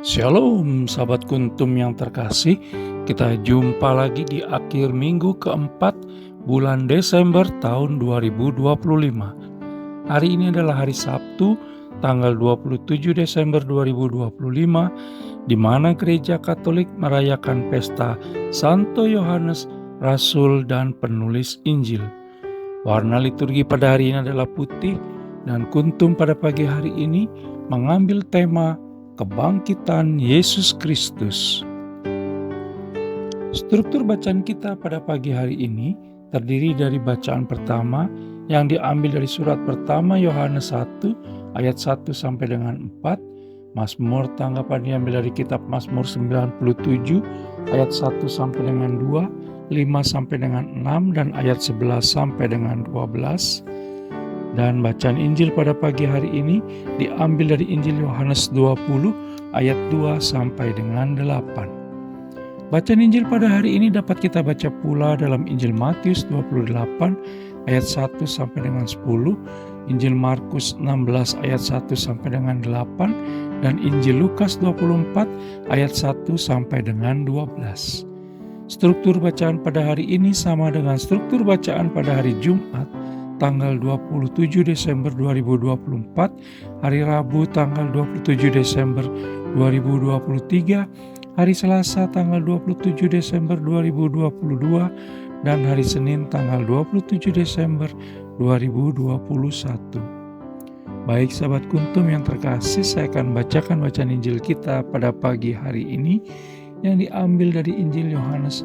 Shalom sahabat kuntum yang terkasih, kita jumpa lagi di akhir minggu keempat bulan Desember tahun 2025. Hari ini adalah hari Sabtu, tanggal 27 Desember 2025, di mana Gereja Katolik merayakan pesta Santo Yohanes, Rasul dan penulis Injil. Warna liturgi pada hari ini adalah putih, dan kuntum pada pagi hari ini mengambil tema Kebangkitan Yesus Kristus. Struktur bacaan kita pada pagi hari ini terdiri dari bacaan pertama yang diambil dari surat pertama Yohanes 1 ayat 1 sampai dengan 4, Mazmur tanggapan diambil dari kitab Mazmur 97 ayat 1 sampai dengan 2, 5 sampai dengan 6 dan ayat 11 sampai dengan 12. Dan bacaan Injil pada pagi hari ini diambil dari Injil Yohanes 20 ayat 2 sampai dengan 8. Bacaan Injil pada hari ini dapat kita baca pula dalam Injil Matius 28 ayat 1 sampai dengan 10, Injil Markus 16 ayat 1 sampai dengan 8, dan Injil Lukas 24 ayat 1 sampai dengan 12. Struktur bacaan pada hari ini sama dengan struktur bacaan pada hari Jumat tanggal 27 Desember 2024, hari Rabu tanggal 27 Desember 2023, hari Selasa tanggal 27 Desember 2022, dan hari Senin tanggal 27 Desember 2021. Baik sahabat kuntum yang terkasih, saya akan bacakan bacaan Injil kita pada pagi hari ini yang diambil dari Injil Yohanes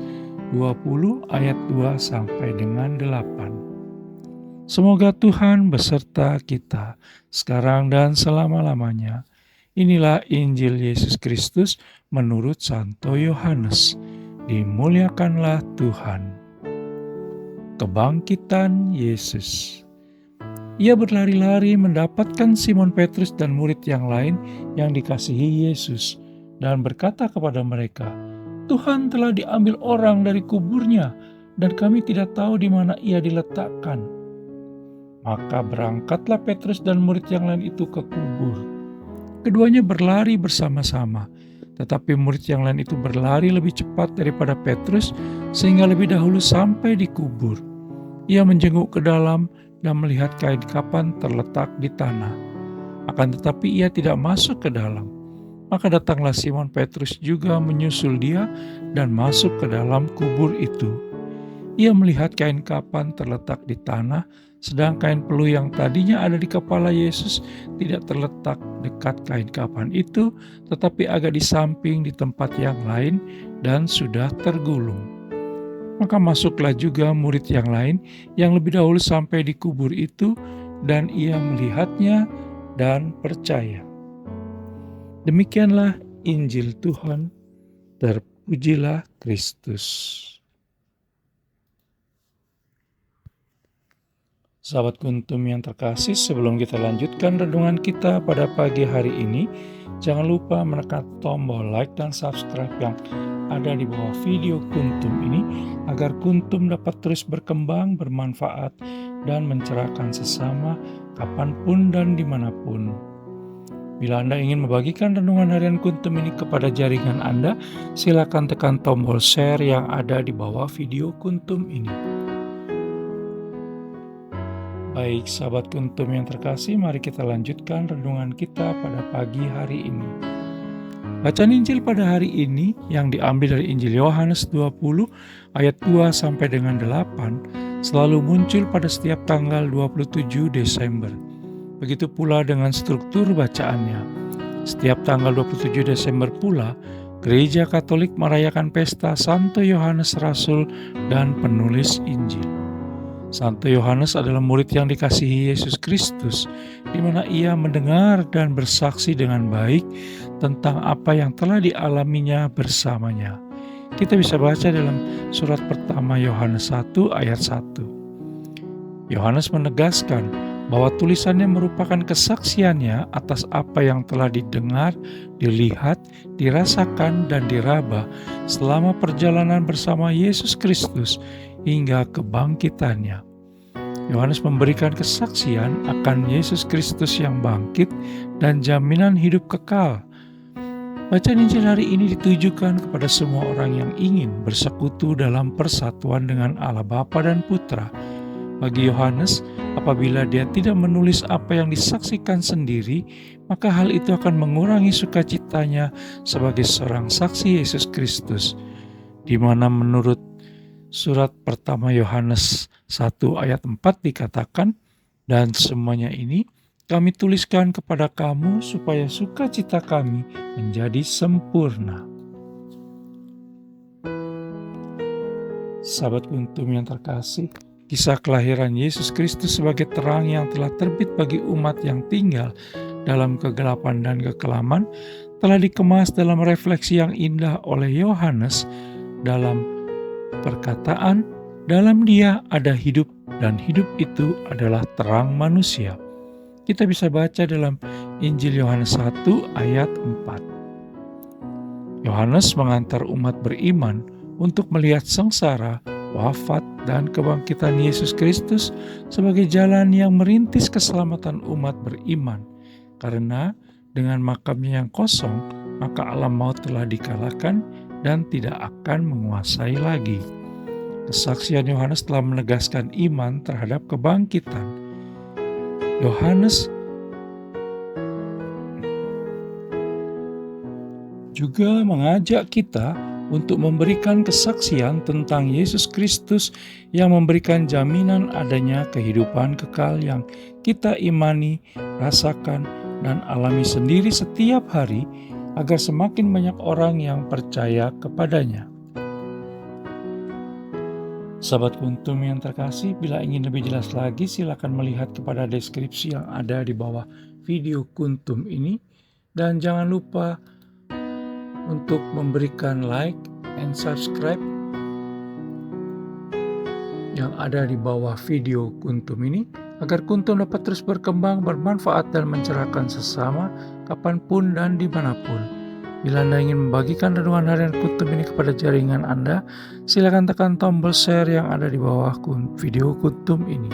20 ayat 2 sampai dengan 8. Semoga Tuhan beserta kita sekarang dan selama-lamanya. Inilah Injil Yesus Kristus menurut Santo Yohanes. Dimuliakanlah Tuhan. Kebangkitan Yesus. Ia berlari-lari mendapatkan Simon Petrus dan murid yang lain yang dikasihi Yesus, dan berkata kepada mereka, "Tuhan telah diambil orang dari kuburnya, dan kami tidak tahu di mana ia diletakkan." Maka berangkatlah Petrus dan murid yang lain itu ke kubur. Keduanya berlari bersama-sama, tetapi murid yang lain itu berlari lebih cepat daripada Petrus, sehingga lebih dahulu sampai di kubur. Ia menjenguk ke dalam dan melihat kain kapan terletak di tanah. Akan tetapi ia tidak masuk ke dalam. Maka datanglah Simon Petrus juga menyusul dia dan masuk ke dalam kubur itu. Ia melihat kain kapan terletak di tanah, sedang kain peluh yang tadinya ada di kepala Yesus tidak terletak dekat kain kapan itu, tetapi agak di samping di tempat yang lain dan sudah tergulung. Maka masuklah juga murid yang lain yang lebih dahulu sampai di kubur itu, dan ia melihatnya dan percaya. Demikianlah Injil Tuhan, terpujilah Kristus. Sahabat kuntum yang terkasih, sebelum kita lanjutkan renungan kita pada pagi hari ini, jangan lupa menekan tombol like dan subscribe yang ada di bawah video kuntum ini, agar kuntum dapat terus berkembang, bermanfaat, dan mencerahkan sesama kapanpun dan dimanapun. Bila Anda ingin membagikan renungan harian kuntum ini kepada jaringan Anda, silakan tekan tombol share yang ada di bawah video kuntum ini. Baik sahabat kuntum yang terkasih, mari kita lanjutkan renungan kita pada pagi hari ini. Bacaan Injil pada hari ini yang diambil dari Injil Yohanes 20 ayat 2 sampai dengan 8 selalu muncul pada setiap tanggal 27 Desember. Begitu pula dengan struktur bacaannya. Setiap tanggal 27 Desember pula, Gereja Katolik merayakan pesta Santo Yohanes Rasul dan penulis Injil. Santo Yohanes adalah murid yang dikasihi Yesus Kristus, di mana ia mendengar dan bersaksi dengan baik tentang apa yang telah dialaminya bersamanya. Kita bisa baca dalam surat pertama Yohanes 1 ayat 1. Yohanes menegaskan bahwa tulisannya merupakan kesaksiannya atas apa yang telah didengar, dilihat, dirasakan, dan diraba selama perjalanan bersama Yesus Kristus hingga kebangkitannya. Yohanes memberikan kesaksian akan Yesus Kristus yang bangkit dan jaminan hidup kekal. Bacaan Injil hari ini ditujukan kepada semua orang yang ingin bersekutu dalam persatuan dengan Allah Bapa dan Putra. Bagi Yohanes, apabila dia tidak menulis apa yang disaksikan sendiri, maka hal itu akan mengurangi sukacitanya sebagai seorang saksi Yesus Kristus. Di mana menurut surat pertama Yohanes 1 ayat 4 dikatakan, "Dan semuanya ini kami tuliskan kepada kamu supaya sukacita kami menjadi sempurna." Sahabat Kuntum yang terkasih, kisah kelahiran Yesus Kristus sebagai terang yang telah terbit bagi umat yang tinggal dalam kegelapan dan kekelaman telah dikemas dalam refleksi yang indah oleh Yohanes dalam perkataan, "Dalam Dia ada hidup dan hidup itu adalah terang manusia." Kita bisa baca dalam Injil Yohanes 1 ayat 4. Yohanes mengantar umat beriman untuk melihat sengsara, wafat, dan kebangkitan Yesus Kristus sebagai jalan yang merintis keselamatan umat beriman. Karena dengan makamnya yang kosong, maka alam maut telah dikalahkan dan tidak akan menguasai lagi. Kesaksian Yohanes telah menegaskan iman terhadap kebangkitan. Yohanes juga mengajak kita untuk memberikan kesaksian tentang Yesus Kristus yang memberikan jaminan adanya kehidupan kekal yang kita imani, rasakan, dan alami sendiri setiap hari agar semakin banyak orang yang percaya kepadanya. Sahabat Kuntum yang terkasih, bila ingin lebih jelas lagi silakan melihat kepada deskripsi yang ada di bawah video Kuntum ini. Dan jangan lupa untuk memberikan like and subscribe yang ada di bawah video Kuntum ini agar Kuntum dapat terus berkembang, bermanfaat, dan mencerahkan sesama kapanpun dan dimanapun. Bila Anda ingin membagikan renungan harian Kuntum ini kepada jaringan Anda, silakan tekan tombol share yang ada di bawah video Kuntum ini.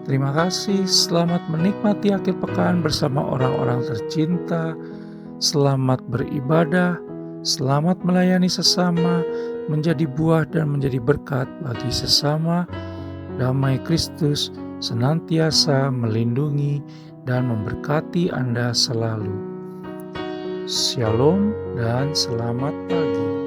Terima kasih, selamat menikmati akhir pekan bersama orang-orang tercinta, selamat beribadah, selamat melayani sesama, menjadi buah dan menjadi berkat bagi sesama. Damai Kristus senantiasa melindungi dan memberkati Anda selalu. Shalom dan selamat pagi.